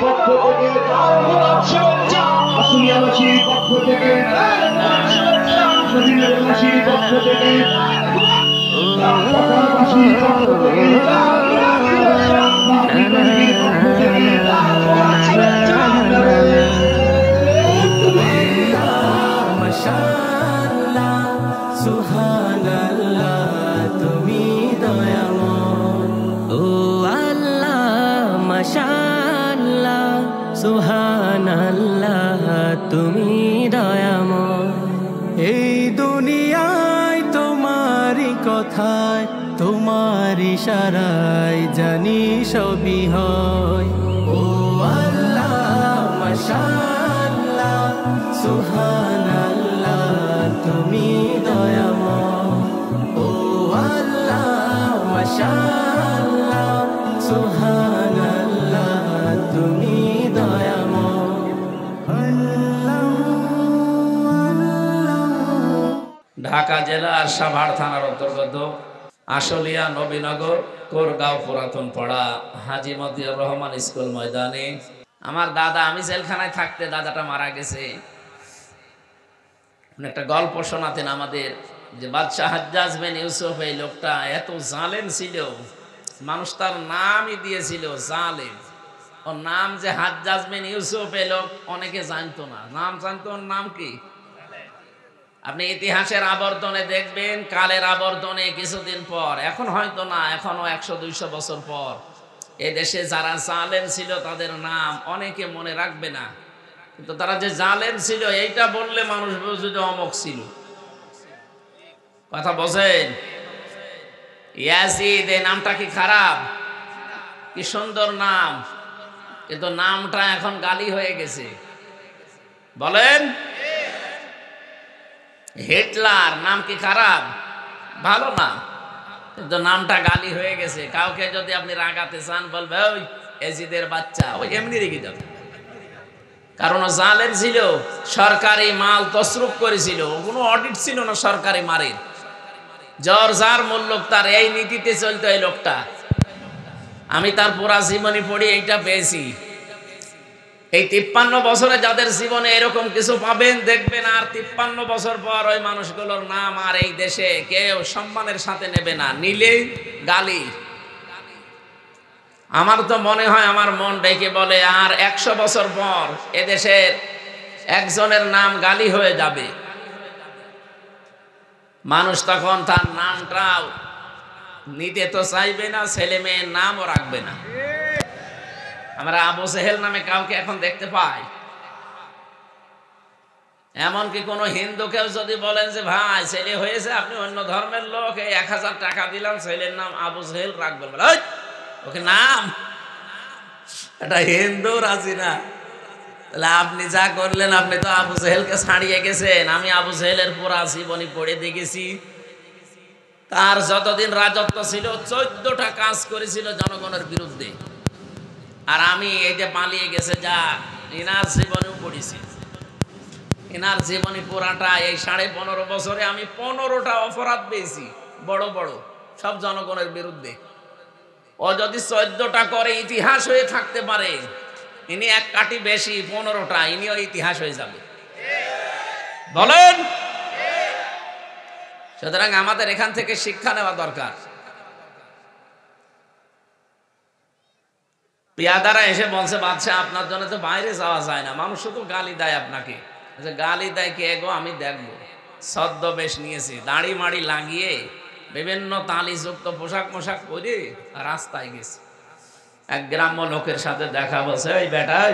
পক্ষ থেকে আসুলিয়াবাসীর পক্ষ থেকে মদিনাবাসীর পক্ষ থেকে ঢাকাবাসীর পক্ষ থেকে বাংলাদেশের পক্ষ থেকে মাশাআল্লাহ সুবহানাল্লাহ তুমি দয়াময় ও আল্লাহ মাশাআল্লাহ সুবহানাল্লাহ তুমি দয়াময় এই দুনিয়ায় তোমারই কথায় তোমার ইশারায় জানি সবই হয় ও আল্লাহ মাশাআল্লাহ সুবহানাল্লাহ তুমি দয়াময় ও আল্লাহ মাশাআল্লাহ সুবহানাল্লাহ তুমি দয়াময় ঢাকা জেলার সাভার থানার অন্তর্গত আশুলিয়া নবীনগর কোরগাঁও পুরাতন পাড়া হাজী মতিউর রহমান স্কুল ময়দানে আমার দাদা, আমি জেলখানায় থাকতে দাদাটা মারা গেছে। একটা গল্প শোনাতেন আমাদের যে বাদশাহ হাজ্জাজ বিন ইউসুফ, এই লোকটা এত জালেম ছিল, মানুষ তার নামই দিয়েছিল জালেম। ওর নাম যে হাজ্জাজ বিন ইউসুফ, এই লোক অনেকে জানতো না, নাম জানতো। ওর নাম কি? আপনি ইতিহাসের আবর্তনে দেখবেন, কালের আবর্তনে কিছুদিন পর, এখন হয়তো না, এখনো 100-200 বছর পর এ দেশে যারা জালেম ছিল তাদের নাম অনেকে মনে রাখবে না, কিন্তু তারা যে জালেম ছিল এইটা বললে মানুষ বুঝবে যে অমুক ছিল। কথা বোঝেন? ইয়াজিদ, এই নামটা কি খারাপ? কি সুন্দর নাম, কিন্তু নামটা এখন গালি হয়ে গেছে। বলেন, হিটলার নাম কি খারাপ? ভালো নাম, কিন্তু নামটা গালি হয়ে গেছে। কাউকে যদি আপনি রাগাতে চান বলবে ওই এজিদের বাচ্চা, ওই এমনি রেখে যাবে। কারণ ও জালেম ছিল, সরকারি মাল তসরুপ করেছিল, কোনো অডিট ছিল না সরকারি মারের। জ্বর যার মূল্য তার, এই নীতিতে চলতো এই লোকটা। আমি তার পুরা জীবনী পড়ি এইটা পেয়েছি। এই 53 বছরে যাদের জীবনে এরকম কিছু পাবেন দেখবেন, আর 53 বছর পর ওই মানুষগুলোর নাম আর এই দেশে কেউ সম্মানের সাথে নেবে না, নিলেই গালি। আমার তো মনে হয়, আমার মন ডেকে বলে, আর 100 বছর পর এদেশের একজনের নাম গালি হয়ে যাবে। মানুষ তখন তার নামটাও নিতে তো চাইবে না, ছেলে মেয়ের নামও রাখবে না। আমরা আবু জেহেল নামে কাউকে এখন দেখতে পাই? এমনকি কোন হিন্দুকেও যদি বলেন যে ভাই ছেলে হয়েছে, আপনি অন্য ধর্মের লোক, এই 1000 টাকা দিলাম, ছেলের নাম আবু জেহেল রাখবেন, ওকে নাম, এটা হিন্দু রাজি না। তাহলে আপনি যা করলেন, আপনি তো আবু জেহেলকে ছাড়িয়ে গেছেন। আমি আবু জেহেলের পুরা জীবনী পড়ে দেখেছি। তার যতদিন রাজত্ব ছিল 14টা কাজ করেছিল জনগণের বিরুদ্ধে। আর আমি এই যে পালিয়ে গেছে যা, এনার জীবনেও পড়েছি। এনার জীবনী পুরাটা, এই 15.5 বছরে আমি 15টা অপরাধ পেয়েছি, বড় বড়, সব জনগণের বিরুদ্ধে। ও যদি 14টা করে ইতিহাস হয়ে থাকতে পারে, ইনি এক কাটি বেশি, 15টা, ইনিও ইতিহাস হয়ে যাবে। বলেন? সুতরাং আমাদের এখান থেকে শিক্ষা নেওয়া দরকার। পেয়াদারা এসে বলছে, বাদশা আপনার জন্য তো বাইরে যাওয়া যায় না, মানুষ শুধু গালি দেয় আপনাকে। গালি দেয় কে গো? আমি দেখবো। ছদ্মবেশ নিয়েছে, দাড়ি মাড়ি লাগিয়ে বিভিন্ন তালিযুক্ত পোশাক পরে রাস্তায় গেছে। এক গ্রাম্য লোকের সাথে দেখা, বলছে এই বেটাই,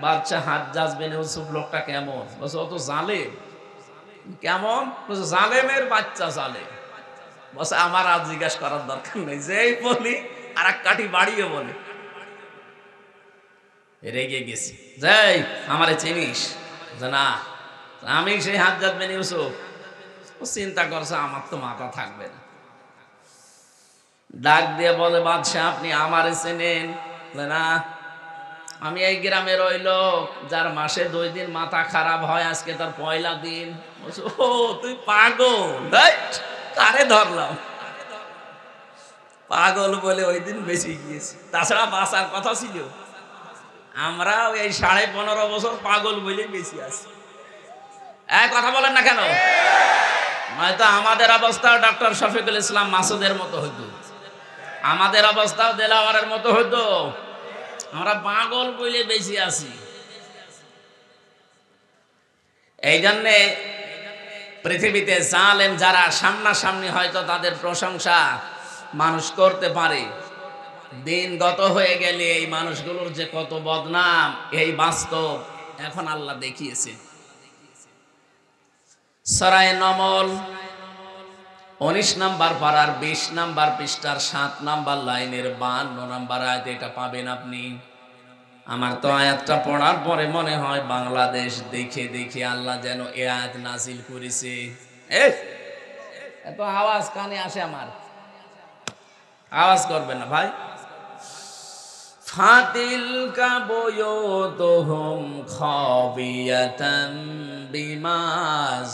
বাদশা হাজ্জাজ বিন ইউসুফ লোকটা কেমন? বলছে ও তো জালেম। কেমন? বলছে জালেমের বাচ্চা, জালেম। বলছে আমার আর জিজ্ঞাসা করার দরকার নেই, যেই বলি আর এক কাঠি বাড়িয়ে বলে। রেগে গেছি, যাই আমারে চিনিস? যে না, আমি সেই হাজ্জাজ বিন ইউসুফ। ও চিন্তা করছে আমার তো মাথা থাকবে না, ডাক দিয়ে বলে, বাদশাহ আপনি আমারে চেনেন? না, আমি এই গ্রামের ওই লোক যার মাসে 2 দিন মাথা খারাপ হয়, আজকে তার পয়লা দিন। ও তুই পাগল, কারে ধরলাম? পাগল বলে ওই দিন বেঁচে গিয়েছে, তাছাড়া বাঁচার কথা ছিল। আমরাও এই 15.5 বছর পাগল বলে বেশি আছি। এক কথা বলেন না কেন? নয়তো আমাদের অবস্থা ডক্টর শফিকুল ইসলাম মাসুদের মতো হইতো, আমাদের অবস্থাও দেলাওয়ারের মতো হইতো। আমরা পাগল বলে বেশি আছি। এই জন্যে পৃথিবীতে জালেম যারা সামনাসামনি হয়তো তাদের প্রশংসা মানুষ করতে পারে, দিন গত হয়ে গেলে এই মানুষগুলোর যে কত বদনাম এই বাস্তব এখন আল্লাহ দেখিয়েছে। সূরা নমল 19 নম্বর পারার 20 নম্বর পৃষ্ঠার 7 নম্বর লাইনের 52 নম্বর আয়াত এটা পাবেন আপনি। আমার তো আয়াতটা পড়ার পরে মনে হয় বাংলাদেশ দেখে দেখে আল্লাহ যেন এ আয়াত নাজিল করেছে। এত আওয়াজ কানে আসে, আমার আওয়াজ করবেন না ভাই। ফাতিলকা বুয়ুতুহুম খাবিয়াতাম বিমা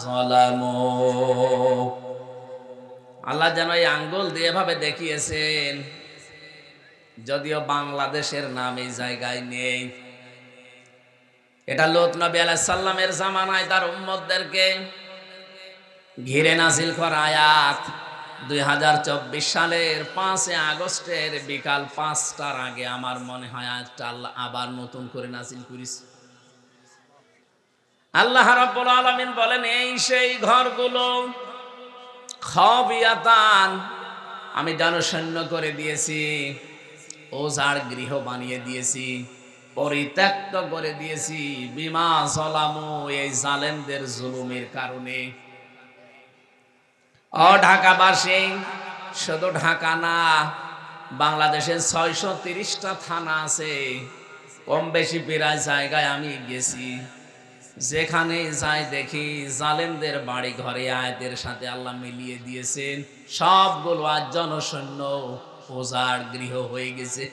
যালামু। আল্লাহ যেন এই আঙ্গুল দিয়ে এভাবে দেখিয়েছেন, যদিও বাংলাদেশের নাম এই জায়গায় নেই। এটা লূত নবী আলাইহিস সালামের জামানায় তার উম্মতদেরকে ঘিরে নাজিল করা আয়াত। 2024 সালের 5 আগস্টের বিকাল 5টার আগে আমার মনে হয় আয়াতটা আল্লাহ আবার নতুন করে নাজিল করেছে। আল্লাহ রাব্বুল আলামিন বলেন, এই সেই ঘরগুলো খাবিয়াতান, আমি জনশূন্য করে দিয়েছি, ওজার গৃহ বানিয়ে দিয়েছি, পরিত্যক্ত করে দিয়েছি, বিমা যালামু, এই জালেমদের জুলুমের কারণে। ও ঢাকাবাসী, শুধু ঢাকা না, বাংলাদেশের 630টা থানা আছে, কম বেশি প্রায় জায়গায় আমি গেছি। যেখানে যাই দেখি জালেমদের বাড়ি ঘরে আয়াতের সাথে আল্লাহ মিলিয়ে দিয়েছেন, সবগুলো আজ জনশূন্য ওজার গৃহ হয়ে গেছে।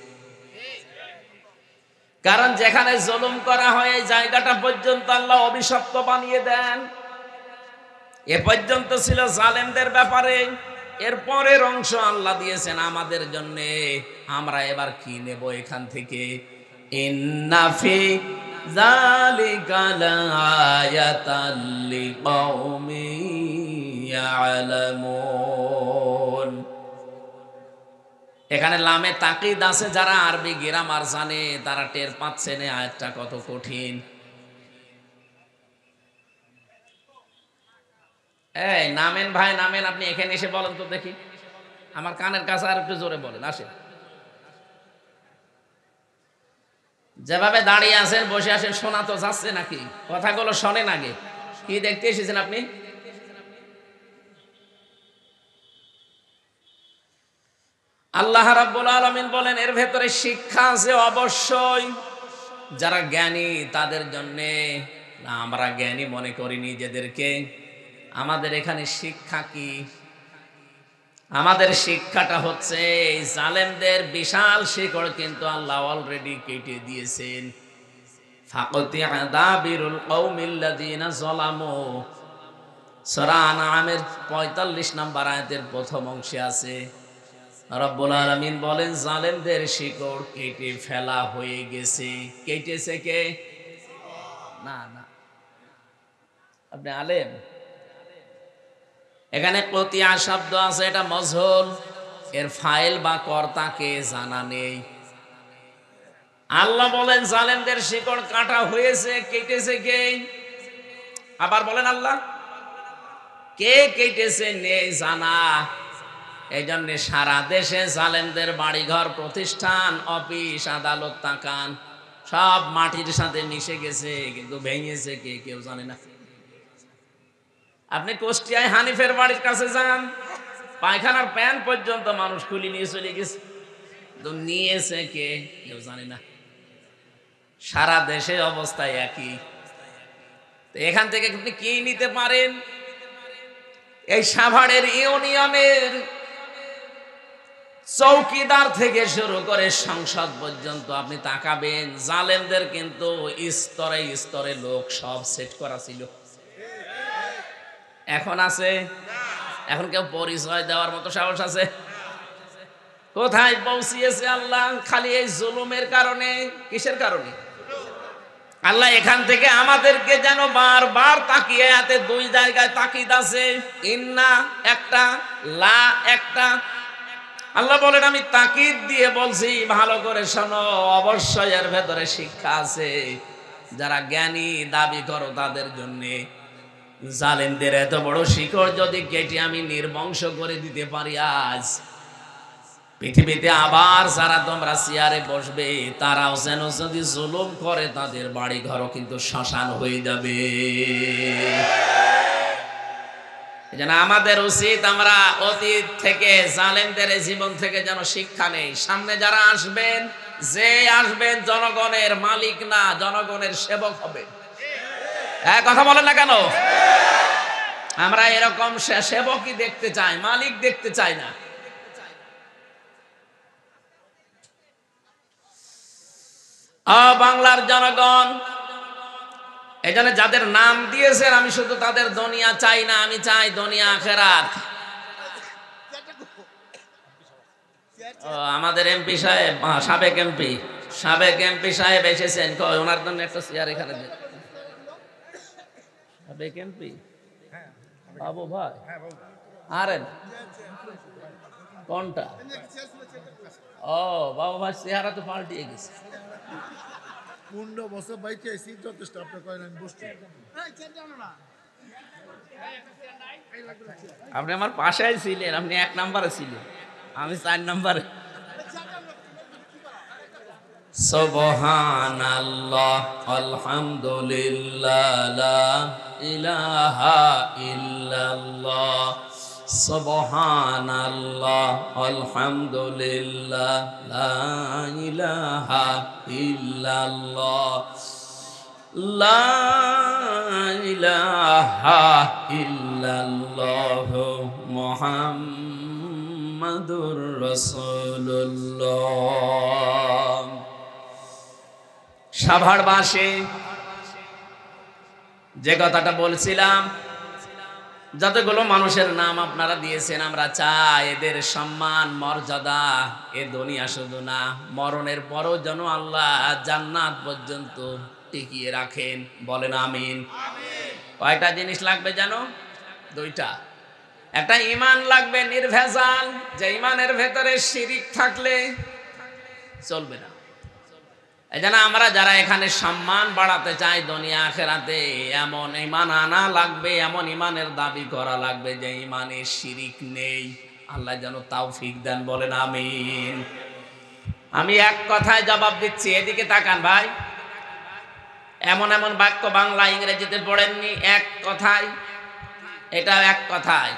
কারণ যেখানে জুলুম করা হয় এই জায়গাটা পর্যন্ত আল্লাহ অভিশপ্ত বানিয়ে দেন। এ পর্যন্ত ছিল জালেমদের ব্যাপারে, এর পরের অংশ আল্লাহ দিয়েছেন আমাদের জন্য। আমরা এবার কি নেব এখান থেকে? ইন্না ফি যালিকা লাআয়াতাল লিকাউমিন ইয়ালামুন। এখানে লামে তাকিদ আছে, যারা আরবি গ্রামার জানে তারা টের পাচ্ছেন আয়াতটা কত কঠিন। এই নামেন ভাই, নামেন, আপনি এখানে এসে বলেন তো দেখি, আমার কানের কাছে আর একটু জোরে বলেন। আসে, যেভাবে দাঁড়িয়ে আছেন বসে আছেন, শোনা তো যাচ্ছে নাকি? কথাগুলো শোনেন আগে। কি দেখতে এসেছেন আপনি? আল্লাহ রাব্বুল আলামিন বলেন এর ভেতরে শিক্ষা আছে অবশ্যই, যারা জ্ঞানী তাদের জন্যে। আমরা জ্ঞানী মনে করি নিজেদেরকে। আমাদের এখানে শিক্ষা কি? আমাদের শিক্ষাটা হচ্ছে এই জালেমদের বিশাল শিকড় কিন্তু আল্লাহ অলরেডি কেটে দিয়েছেন। ফাকতি আদাবিরুল কওমিল্লাযিনা যালামু, সূরা আনআমের 45 নম্বর আয়াতের প্রথম অংশে আছে। রব্বুল আলামিন বলেন জালেমদের শিকড় কেটে ফেলা হয়ে গেছে। কেটেছে কে? না না, আপনি আলেম। এখানে কতিয়া শব্দ আছে, এটা মজহুল, এর ফাইল বা কর্তাকে জানা নেই। আল্লাহ বলেন জালেমদের শিকড় কাটা হয়েছে, কেটেছে কে? আবার বলেন আল্লাহ কে কেটেছে নেই জানা। এই জন্য সারা দেশে জালেমদের বাড়িঘর, প্রতিষ্ঠান, অফিস, আদালত তাকান, সব মাটির সাথে মিশে গেছে, কিন্তু ভেঙেছে কে কেউ জানে না। আপনি কুষ্টিয়ায় হানিফের বাড়ির কাছে যান, পায়খানার প্যান পর্যন্ত মানুষ খুলে নিয়ে চলে গেছে, কিন্তু নিয়েছে কে কেউ জানে না। সারা দেশে অবস্থা একই। তো এখান থেকে আপনি কি নিতে পারেন? এই সাভারের ইউনিয়নের চৌকিদার থেকে শুরু করে সংসদ পর্যন্ত আপনি তাকাবেন, জালেমদের কিন্তু স্তরে স্তরে লোক সব সেট করা ছিল। এখন আছে? এখন কেউ পরিচয় দেওয়ার মতো সাহস আছে? কোথায় পৌঁছিয়েছে আল্লাহ? খালি এই জুলুমের কারণে। কিসের কারণে? আল্লাহ এখান থেকে আমাদেরকে যেন বারবার তাকিয়ে, এতে দুই জায়গায় তাকিদ আছে, ইন্না একটা, লা একটা। আল্লাহ বলেন আমি তাকিদ দিয়ে বলছি, ভালো করে শোনো, অবশ্যই এর ভেতরে শিক্ষা আছে। যারা জ্ঞানী দাবি করো তাদের জন্য। জালেমদের এত বড় শিকড় যদি কেটে আমি নির্বংশ করে দিতে পারি, আজ পৃথিবীতে আবার যারা তোমরা চেয়ারে বসবে তারাও যেন যদি জুলুম করে তাদের বাড়ি ঘরও কিন্তু শ্মশান হয়ে যাবে। যেন আমাদের উচিত আমরা অতীত থেকে, জালেমদের জীবন থেকে যেন শিক্ষা নেই। সামনে যারা আসবেন, যে আসবেন জনগণের মালিক না, জনগণের সেবক হবে। কথা বলেন না কেন? আমরা এরকম সেবকই দেখতে চাই, মালিক দেখতে চাই না। বাংলার জনগণ, এজন্য যাদের নাম দিয়েছেন আমি শুধু তাদের দুনিয়া চাই না, আমি চাই দুনিয়া আখিরাত। আমাদের এমপি সাহেব, সাবেক এমপি সাহেব এসেছেন, ওনার জন্য একটা চেয়ার এখানে দেন। সাবেক এমপি বাবু ভাই, আরে কোনটা? ও বাবু ভাই চেহারা তো পাল্টিয়ে গেছে। 15 বছর বাইকে আছি, যথেষ্ট। আপনার কয়েন আমি বসছি। আপনি আমার পাশে ছিলেন, আপনি 1 নম্বরে ছিলেন, আমি 4 নম্বরে। সুবহানাল্লাহ আলহামদুলিল্লাহ লা ইলাহা ইল্লাল্লাহ। সুবহানাল্লাহ আলহামদুলিল্লাহ লা ইলাহা ইল্লাল্লাহ। লা ইলাহা ইল্লাল্লাহ মুহাম্মাদুর রাসূলুল্লাহ। সাভারবাসী, যে কথাটা বলছিলাম, যতগুলো মানুষের নাম আপনারা দিয়েছেন, আমরা চাই এদের সম্মান মর্যাদা এ দুনিয়া শুধু না, মরণের পরও যেন আল্লাহ জান্নাত পর্যন্ত টিকিয়ে রাখেন। বলেন আমিন। কয়টা জিনিস লাগবে জানো? 2টা। একটা ঈমান লাগবে নির্ভেজাল, যে ঈমানের ভেতরে শিরিক থাকলে চলবে না। এজন্য আমরা যারা এখানে সম্মান বাড়াতে চাই দুনিয়া আখিরাতে, এমন ঈমান আনা লাগবে, এমন ঈমানের দাবি করা লাগবে যে ঈমানে শিরিক নেই। আল্লাহ যেন তৌফিক দেন। বলেন আমিন। আমি এক কথায় জবাব দিচ্ছি, এদিকে তাকান ভাই। এমন এমন বাক্য বাংলা ইংরেজিতে পড়েননি, এক কথায়, এটা এক কথায়।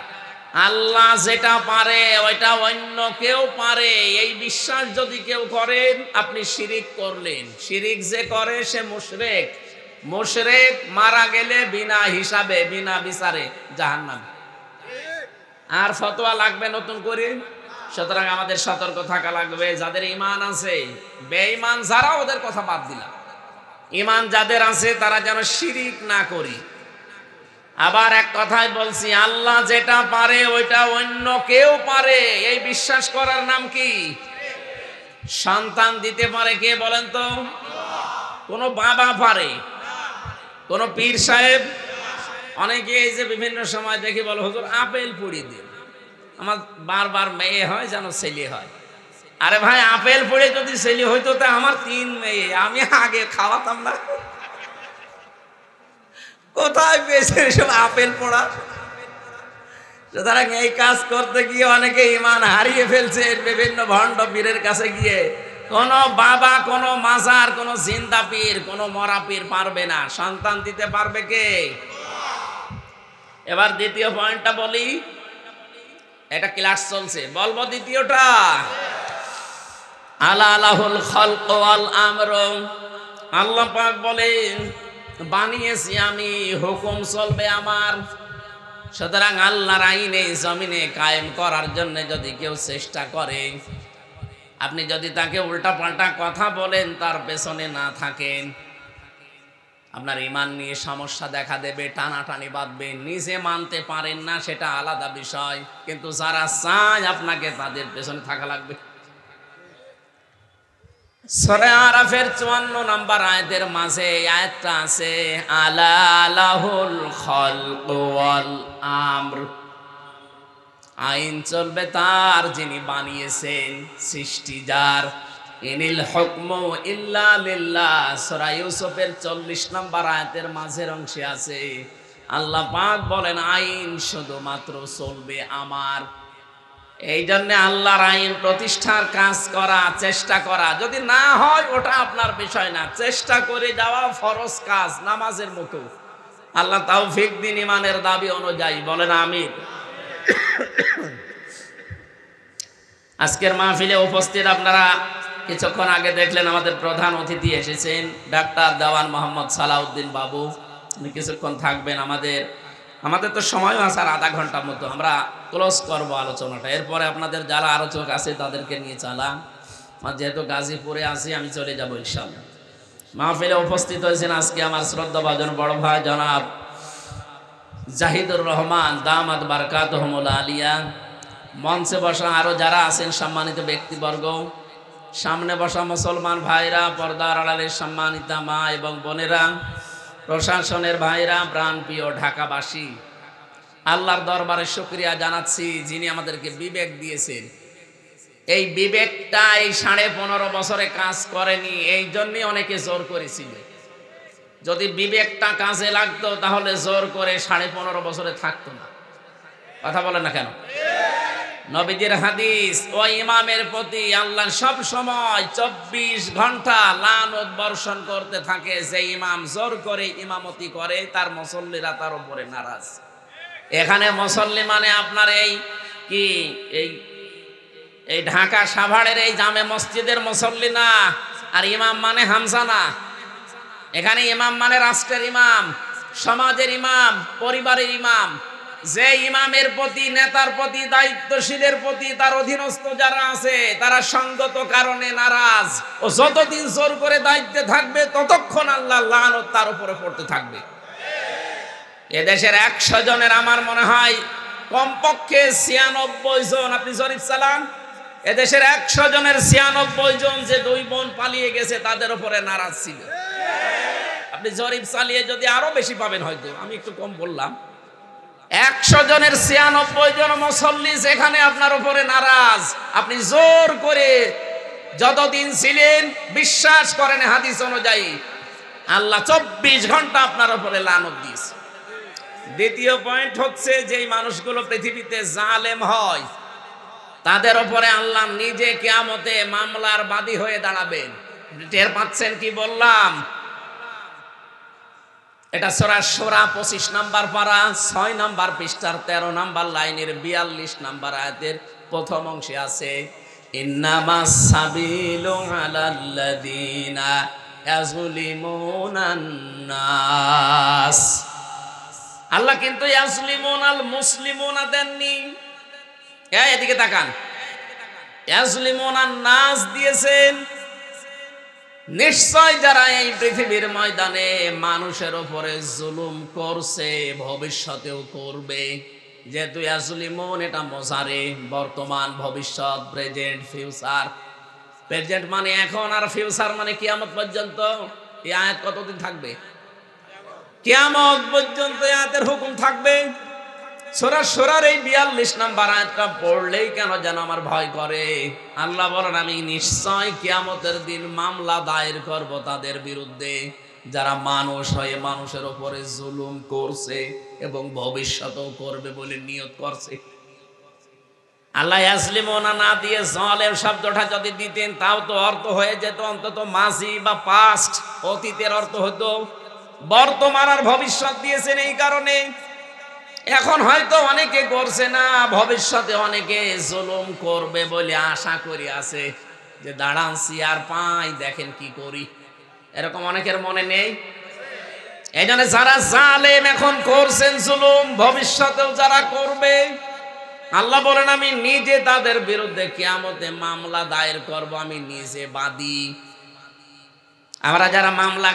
আল্লাহ যেটা পারে ওইটা অন্য কেউ পারে, এই বিশ্বাস যদি কেউ করেন, আপনি শিরিক করলেন। শিরিক যে করে সে মুশরিক। মুশরিক মারা গেলে বিনা হিসাবে, বিনা বিচারে জাহান্নামে। আর ফতোয়া লাগবে নতুন করে? সুতরাং আমাদের সতর্ক থাকা লাগবে। যাদের ঈমান আছে, বেঈমান যারা, ওদের কথা বাদ দিলাম। ঈমান যাদের আছে তারা যেন শিরিক না করি। আবার এক কথায় বলছি, আল্লাহ যেটা পারে ওইটা অন্য কেউ পারে, এই বিশ্বাস করার নাম কি? সন্তান দিতে পারে কে বলেন তো? কোন বাবা পারে? কোন পীর সাহেব? অনেকে এই যে বিভিন্ন সময় দেখি বলে, হুজুর আপেল পুড়িয়ে দিন, আমার বারবার মেয়ে হয় যেন ছেলে হয়। আরে ভাই, আপেল পুড়ে যদি ছেলে হইতো তা আমার 3 মেয়ে, আমি আগে খাওয়াতাম না? কোথায় পেয়েছে এসব আপেল পড়া? সুতরাং এই কাজ করতে গিয়ে অনেকে ঈমান হারিয়ে ফেলছে বিভিন্ন ভণ্ড পীরের কাছে গিয়ে। কোন বাবা, কোন মাজার, কোন জিন্দা পীর, কোন মরা পীর পারবে না। সন্তান দিতে পারবে কে? এবার দ্বিতীয় পয়েন্টটা বলি, এটা ক্লাস চলছে, বলবো দ্বিতীয়টা। আলা লাহুল খালক ওয়াল আমর। আল্লাহ পাক বলেন, বানিয়েছি আমি, হুকুম চলবে আমার। সুতরাং আল্লাহর আইনে জমিনে কায়েম করার জন্য যদি কেউ চেষ্টা করে, আপনি যদি তাকে উল্টা পাল্টা কথা বলেন, তার পেছনে না থাকেন, আপনার ঈমান নিয়ে সমস্যা দেখা দেবে, টানাটানি বাঁধবে। নিজে মানতে পারেন না সেটা আলাদা বিষয়, কিন্তু যারা চায় আপনাকে, তাদের পেছনে থাকা লাগবে। সূরা আরাফের 54 নম্বর আয়াতের মাঝে এই আয়াতটা আছে, আলা লাহুল খালক ওয়াল আমর। আইন চলবে তার, যিনি বানিয়েছেন, সৃষ্টি যার। ইনিল হুকমু ইল্লা লিল্লাহ। সূরা ইউসুফের 40 নম্বর আয়াতের মাঝের অংশে আছে, আল্লাহ পাক বলেন আইন শুধুমাত্র চলবে আমার। এই জন্য আল্লাহর আইন প্রতিষ্ঠার কাজ করা, চেষ্টা করা, যদি না হয় ওটা আপনার বিষয় না, চেষ্টা করে যাওয়া ফরজ কাজ, নামাজের মতো। আল্লাহ তৌফিক দিন ইমানের দাবি অনুযায়ী, বলেন আমিন। আজকের মাহফিলে উপস্থিত আপনারা কিছুক্ষণ আগে দেখলেন আমাদের প্রধান অতিথি এসেছেন, ডাক্তার দেওয়ান মোহাম্মদ সালাউদ্দিন বাবু। উনি কিছুক্ষণ থাকবেন। আমাদের তো সময় আছে আর আধা ঘন্টার মতো, আমরা ক্লোজ করব আলোচনাটা। এরপরে আপনাদের যারা আলোচক আছে তাদেরকে নিয়ে চালান। আমার যেহেতু গাজীপুরে আছি, আমি চলে যাব ইনশাআল্লাহ। মাহফিলে উপস্থিত হয়েছেন আজকে আমার শ্রদ্ধাভাজন বড় ভাই জনাব জাহিদুর রহমান দামাত বারকাতুহুমুল আলিয়া। মঞ্চে বসা আরো যারা আছেন সম্মানিত ব্যক্তিবর্গ, সামনে বসা মুসলমান ভাইরা, পর্দার আড়ালের সম্মানিতা মা এবং বোনেরা, প্রশাসনের ভাইরা, প্রাণপ্রিয় ঢাকাবাসী, আল্লাহর দরবারে শুকরিয়া জানাচ্ছি যিনি আমাদেরকে বিবেক দিয়েছেন। এই বিবেকটা এই 15.5 বছরে কাজ করেনি, এই জন্যই অনেকে জোর করেছিল। যদি বিবেকটা কাজে লাগতো তাহলে জোর করে 15.5 বছরে থাকতো না। কথা বলেন না কেন? নবীজির হাদিস, ওই ইমামের প্রতি আল্লাহ সব সময় 24 ঘন্টা লানত বর্ষণ করতে থাকে। যে ইমাম জোর করে ইমামতি করে তার মুসল্লিরা তার উপরে নারাজ। এখানে মুসল্লি মানে আপনার এই ঢাকা সাভারের এই জামে মসজিদের মুসল্লি না, আর ইমাম মানে হামজা না। এখানে ইমাম মানে রাষ্ট্রের ইমাম, সমাজের ইমাম, পরিবারের ইমাম। যে ইমামের প্রতি, নেতার প্রতি, দায়িত্বশীলের প্রতি তার অধীনস্থ যারা আছে তারা সঙ্গত কারণে নারাজ, ও যতদিন জোর করে দায়িত্বে থাকবে ততক্ষণ আল্লাহ লানত তার উপরে পড়তে থাকবে। এদেশের 100 জনের আমার মনে হয় কমপক্ষে 96 জন, আপনি জরিপ চালান, এদেশের 100 জনের 96 জন যে 2 বোন পালিয়ে গেছে তাদের উপরে নারাজ ছিল। আপনি জরিপ চালিয়ে যদি আরো বেশি পাবেন, হয়তো আমি একটু কম বললাম। 100 জনের 96 জন মুসল্লি যেখানে আপনার উপরে নারাজ, আপনি জোর করে যতদিন ছিলেন, বিশ্বাস করেন হাদিস অনুযায়ী আল্লাহ 24 ঘন্টা আপনার উপরে লানত দিয়েছে। দ্বিতীয় পয়েন্ট হচ্ছে, যেই মানুষগুলো পৃথিবীতে জালেম হয় তাদের উপরে আল্লাহ নিজে কিয়ামতে মামলার বাদী হয়ে দাঁড়াবেন। টের পাচ্ছেন কি বললাম? এটা সূরা শুরা 25 নম্বর পারা 6 নম্বর পৃষ্ঠার 13 নম্বর লাইনের 42 নম্বর আয়াতের প্রথম অংশে আছে, ইন্নামাস সাবিলু আলাল্লাযিনা ইয়াজলিমুনান নাস। আল্লাহ কিন্তু ইয়াজলিমুনাল মুসলিমুনা দেননি। এদিকে তাকান, ইয়াজলিমুনান নাস দিয়েছেন। নিশ্চয় যারা এই পৃথিবীর ময়দানে মানুষের উপরে জুলুম করছে, ভবিষ্যতেও করবে। যেহেতু ইয়াজলিমুন এটা মোজারে, বর্তমান, ভবিষ্যৎ, প্রেজেন্ট, ফিউচার। প্রেজেন্ট মানে এখন, আর ফিউচার মানে কিয়ামত পর্যন্ত। এই আয়াত কতদিন থাকবে? কিয়ামত পর্যন্ত আয়াতের হুকুম থাকবে। সূরা শুরার এই 42 নম্বর আয়াতটা পড়লেই কেন যেন আমার ভয় করে। আল্লাহ বলেন, আমি নিশ্চয় কিয়ামতের দিন মামলা দায়ের করব তাদের বিরুদ্ধে যারা মানুষ হয়ে মানুষের উপরে জুলুম করছে এবং ভবিষ্যতেও করবে বলে নিয়ত করছে। আল্লাহ ইয়াজলিমুনা না দিয়ে জালেম শব্দটা যদি দিতেন তাও তো অর্থ হয়ে যেত অন্তত মাজি বা পাস্ট, অতীতের অর্থ হতো। বর্তমান আর ভবিষ্যৎ দিয়েছেন এই কারণে এখন হয়তো অনেকে করছে না, ভবিষ্যতে অনেকে জুলুম করবে বলে আশা করি আছে, যে দাঁড়ান চেয়ার পাই দেখেন কি করি, এরকম অনেকের মনে নেই। এই জন্য যারা জালেম এখন করছেন জুলুম, ভবিষ্যতেও যারা করবে, আল্লাহ বলেন আমি নিজে তাদের বিরুদ্ধে কিয়ামতে মামলা দায়ের করব, আমি নিজে বাদী। আমরা যারা মামলা,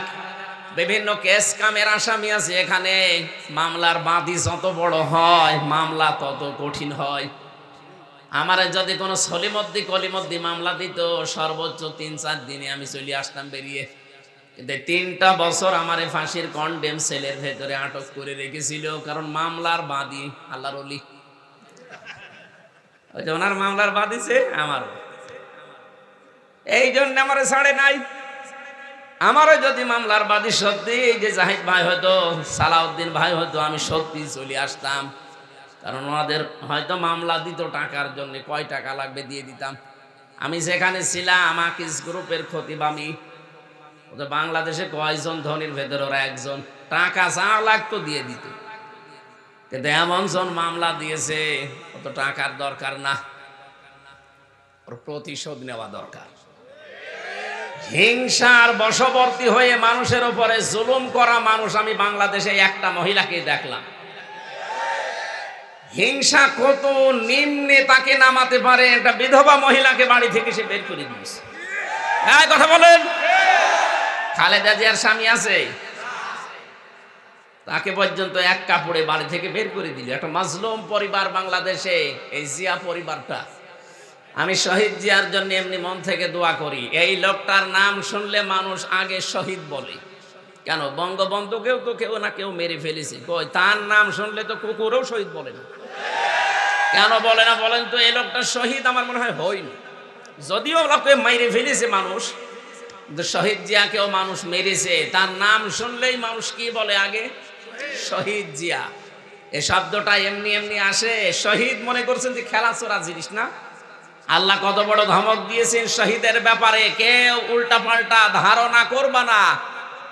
বিভিন্ন কেস কামের আসামি আছে, এখানে মামলার বাদী যত বড় হয় মামলা তত কঠিন হয়। আমারে যদি কোনো সলিমদ্দি কলিমদ্দি মামলা দিত সর্বোচ্চ ৩-৪ দিনে আমি চলে আসতাম বেরিয়ে। কিন্তু ৩টা বছর আমারে ফাঁসির কন্ডেম সেলের ভেতরে আটক করে রেখেছিল, কারণ মামলার বাদী আল্লাহর ওলি। ওই যে ওনার মামলার বাদীছে আমারও, এই জন্য আমারে ছাড়ে নাই। আমারও যদি মামলার বাদী সত্যি এই যে জাহিদ ভাই হতো, সালাউদ্দিন ভাই হতো, আমি সত্যি চলে আসতাম। কারণ ওনাদের হয়তো মামলা দিত টাকার জন্য, কয় টাকা লাগবে দিয়ে দিতাম। আমি যেখানে ছিলাম আকিস গ্রুপের খতিব আমি, বাংলাদেশে কয়জন ধনীর ভেতরে ওরা একজন, টাকা যা লাগতো দিয়ে দিত। কিন্তু এমন জন মামলা দিয়েছে অত টাকার দরকার না, ওর প্রতিশোধ নেওয়া দরকার। হিংসার বশবর্তী হয়ে মানুষের উপরে জুলুম করা মানুষ আমি বাংলাদেশে একটা মহিলাকে দেখলাম। হিংসা কত নিম্নে তাকে নামাতে পারে, একটা বিধবা মহিলাকে বাড়ি থেকে সে বের করে দিয়েছে। হ্যাঁ কথা বলেন। খালেদা জিয়ার স্বামী আছে, তাকে পর্যন্ত এক কাপড়ে বাড়ি থেকে বের করে দিল। একটা মাজলুম পরিবার বাংলাদেশে, এই জিয়া পরিবারটা। আমি শহীদ জিয়ার জন্য এমনি মন থেকে দোয়া করি। এই লোকটার নাম শুনলে মানুষ আগে শহীদ বলে। কেন? বঙ্গবন্ধুকেও তো কেউ না কেউ মেরে ফেলেছে, কই তার নাম শুনলে তো কুকুরেও শহীদ বলে না। কেন বলে না বলেন তো? এই লোকটা শহীদ আমার মনে হয় হয়নি, যদিও লোককে মেরে ফেলেছে মানুষ, কিন্তু শহীদ জিয়াকেও মানুষ মেরেছে। তার নাম শুনলেই মানুষ কি বলে আগে? শহীদ জিয়া। এই শব্দটা এমনি এমনি আসে। শহীদ মনে করছেন যে খেলাচোরা জিনিস না। আল্লাহ কত বড় ধমক দিয়েছেন শহীদের ব্যাপারে, কেউ উল্টা পাল্টা ধারণা করবা না।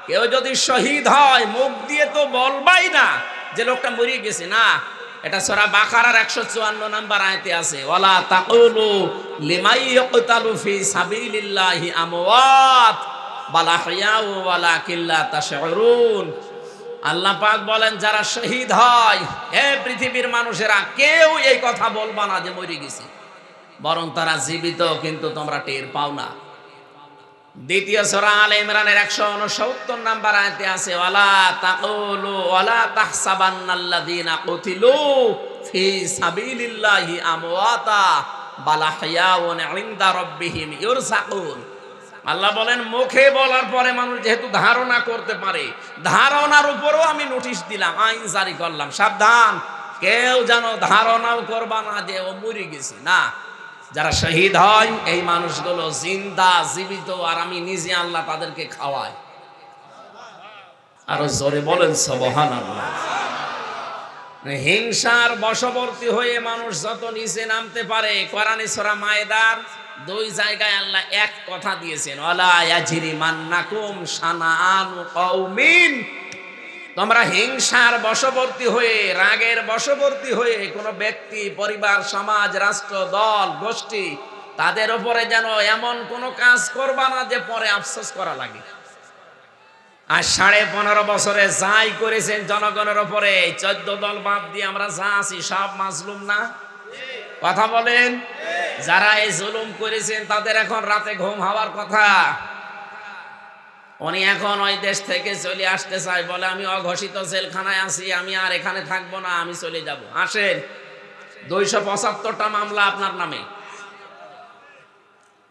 কেউ যদি শহীদ হয় মুখ দিয়ে তো বলবাই না যে লোকটা মরে গেছে, না। এটা সূরা বাকারার 154 নম্বর আয়াতে আছে, ওয়ালা তাকুলু লিমাই ইয়াকতালু ফি সাবিলিল্লাহি আমওয়াত বাল আহইয়াউ ওয়ালাকিন লা তাশউরুন। আল্লাহ পাক বলেন যারা শহীদ হয়, হে পৃথিবীর মানুষেরা, কেউ এই কথা বলবা না যে মরে গেছে, বরং তারা জীবিত, কিন্তু তোমরা টের পাও না। দ্বিতীয় সূরা আলে ইমরানের 169 নম্বর আয়াতে আছে, ওয়ালা তাকুলু ওয়ালা তাহসাবান্নাল্লাযীনা কুতিলু ফি সাবিলিল্লাহি আমওয়াতা বাল আহইয়াউন ইনদা রাব্বিহিম ইরযাকুন। আল্লাহ বলেন মুখে বলার পরে মানুষ যেহেতু ধারণা করতে পারে, ধারণার উপরও আমি নোটিশ দিলাম, আইন জারি করলাম, সাবধান, কেউ যেন ধারণাও করবা না যে ও মরে গেছে। না, যারা শহীদ হয় এই মানুষগুলো জিন্দা, জীবিত, আর আমি নিজে আল্লাহ তাদেরকে খাওয়াই। আরো জোরে বলেন সুবহানাল্লাহ। হিংসার বশবর্তী হয়ে মানুষ যত নিচে নামতে পারে, কোরআনে সূরা মায়েদার 2 জায়গায় আল্লাহ এক কথা দিয়েছেন, ওয়ালা ইয়াজরিমান্নাকুম শানাআনু কওমিন। তোমরা হিংসার বশবর্তী হয়ে, রাগের বশবর্তী হয়ে কোনো ব্যক্তি, পরিবার, সমাজ, রাষ্ট্র, দল, গোষ্ঠী, তাদের উপরে যেন এমন কোনো কাজ করবা না যে পরে আফসোস করা লাগে। আর 15.5 বছরে যাই করেছেন জনগণের উপরে, 14 দল বাদ দিয়ে আমরা যা আছি সব মাজলুম না? কথা বলেন। যারা এই জুলুম করেছেন তাদের এখন রাতে ঘুম হওয়ার কথা। উনি এখন ওই দেশ থেকে চলে আসতে চায়, বলে আমি অঘোষিত জেলখানায় আছি, আমি আর এখানে থাকবো না, আমি চলে যাব। আসেন, 275টা মামলা আপনার নামে।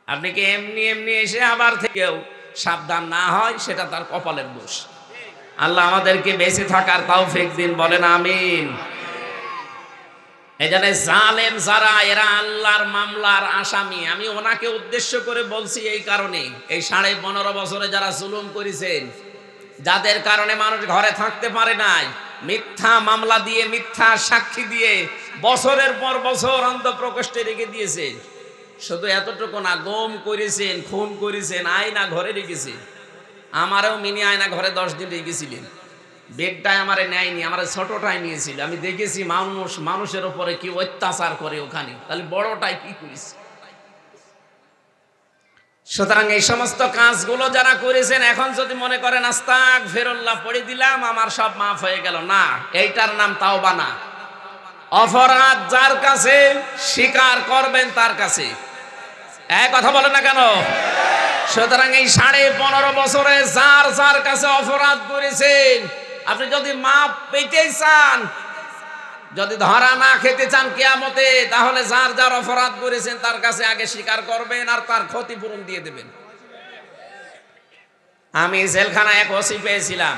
আপনি কি এমনি এমনি এসে আবার থেকেও সাবধান না হয়, সেটা তার কপালের দোষ। আল্লাহ আমাদেরকে বেঁচে থাকার তৌফিক দিন, বলেন আমিন। এই জন্য জালেম যারা, এরা আল্লাহর মামলার আসামি। আমি ওনাকে উদ্দেশ্য করে বলছি এই কারণে, এই 15.5 বছরে যারা জুলুম করেছেন, যাদের কারণে মানুষ ঘরে থাকতে পারে নাই, মিথ্যা মামলা দিয়ে, মিথ্যা সাক্ষী দিয়ে বছরের পর বছর অন্ধপ্রকোষ্ঠে রেখে দিয়েছে। শুধু এতটুকু না, গম করেছেন, খুন করেছেন, আয়না ঘরে রেখেছে। আমারও মিনি আয়না ঘরে 10 দিন রেখেছিলেন। বেডটাই আমারে নেয়নি, আমার ছোটটাই নিয়েছিল। আমি দেখেছি মানুষের উপরে কি অত্যাচার করে ওখানে, তাহলে বড়টাই কি করেছে। সুতরাং এই সমস্ত কাজগুলো যারা করেছেন, এখন যদি মনে করেন আস্তাগফিরুল্লাহ পড়ে দিলাম আমার সব মাফ হয়ে গেল, না, এইটার নাম তাওবা না। অপরাধ যার কাছে, স্বীকার করবেন তার কাছে। এক কথা বলেন না কেন? সুতরাং এই 15.5 বছরে যার যার কাছে অপরাধ করেছেন, আপনি যদি মাপ পেতে চান, যদি ধরা না খেতে চান কিয়ামতে, তাহলে যার যার অপরাধ করেছেন তার কাছে আগে স্বীকার করবেন আর তার ক্ষতিপূরণ দিয়ে দেবেন। আমি জেলখানায় এক ওসি পেয়েছিলাম,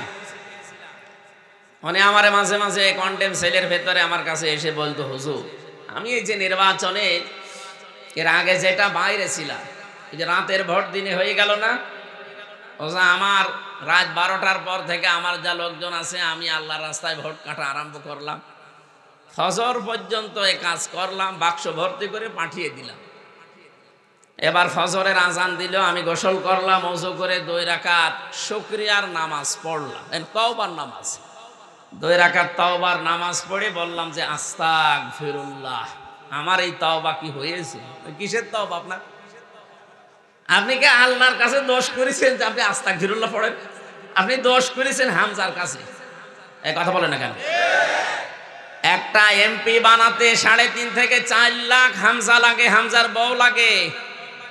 মানে আমারে মাঝে মাঝে কন্টেম সেলের ভেতরে আমার কাছে এসে বলতো, হুজুর আমি এই যে নির্বাচনে এর আগে যেটা বাইরে ছিলাম, এই যে রাতের ভোট দিনে হয়ে গেল না, ওজা আমার রাত 12টার পর থেকে আমার যা লোকজন আছে আমি আল্লাহর রাস্তায় ভোট কাটা আরম্ভ করলাম, ফজর পর্যন্ত এই কাজ করলাম, বাক্স ভর্তি করে পাঠিয়ে দিলাম। এবার ফজরের আজান দিল, আমি গোসল করলাম, ওযু করে 2 রাকাত শুকরিয়ার নামাজ পড়লাম, তওবার নামাজ, 2 রাকাত তওবার নামাজ পড়ে বললাম যে আস্তাগফিরুল্লাহ। আমার এই তওবা কি হয়েছে? কিসের তওবা আপনার? আপনি কি আল্লাহর কাছে দোষ করেছেন যে আপনি আস্তাগফিরুল্লাহ পড়েন? আপনি দোষ করেছেন হামজার কাছে। এই কথা বলেন না কেন? একটা এমপি বানাতে 3.5 থেকে 4 লাখ হামজা লাগে, হামজার বউ লাগে।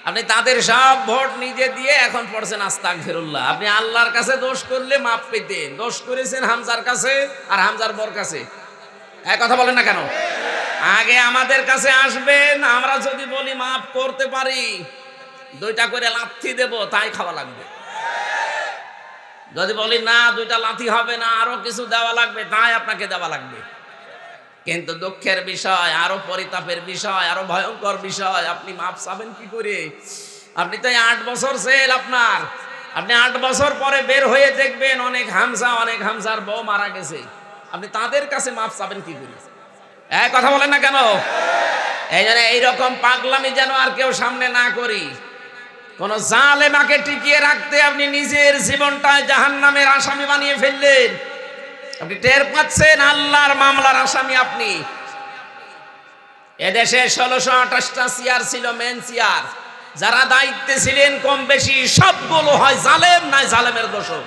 আপনি তাদের সব ভোট নিজে দিয়ে এখন পড়ছেন আস্তাগফিরুল্লাহ। আপনি আল্লাহর কাছে দোষ করলে মাপ পেতেন, দোষ করেছেন হামজার কাছে আর হামজার বউর কাছে। এই কথা বলেন না কেন? আগে আমাদের কাছে আসবেন, আমরা যদি বলি মাফ করতে পারি 2টা করে লাথি দেব, তাই খাওয়া লাগবে। যদি বলি না 2টা লাথি হবে না, আরো কিছু দেওয়া লাগবে, তাই আপনাকে দেওয়া লাগবে। কিন্তু দুঃখের বিষয়, আরো পরিতাপের বিষয়, আরো ভয়ঙ্কর বিষয়, আপনি মাপ চাবেন কি করে? আপনি তো 8 বছর জেল আপনার, আপনি 8 বছর পরে বের হয়ে দেখবেন অনেক হামজার বউ মারা গেছে, আপনি তাদের কাছে মাপ চাবেন কি করে? এই কথা বলেন না কেন? এই জন্য এইরকম পাগলামি যেন আর কেউ সামনে না করি। কোন জালেমাকে টিকিয়ে রাখতে আপনি নিজের জীবনটায় জাহান্নামের আসামি বানিয়ে ফেললেন। আপনি টের পাচ্ছেন আল্লাহর মামলার আসামি আপনি। এদেশে 1628টা চেয়ার ছিল, মেন চেয়ার। যারা দায়িত্বে ছিলেন কম বেশি সবগুলো হয় জালেম, নয় জালেমের দোষক।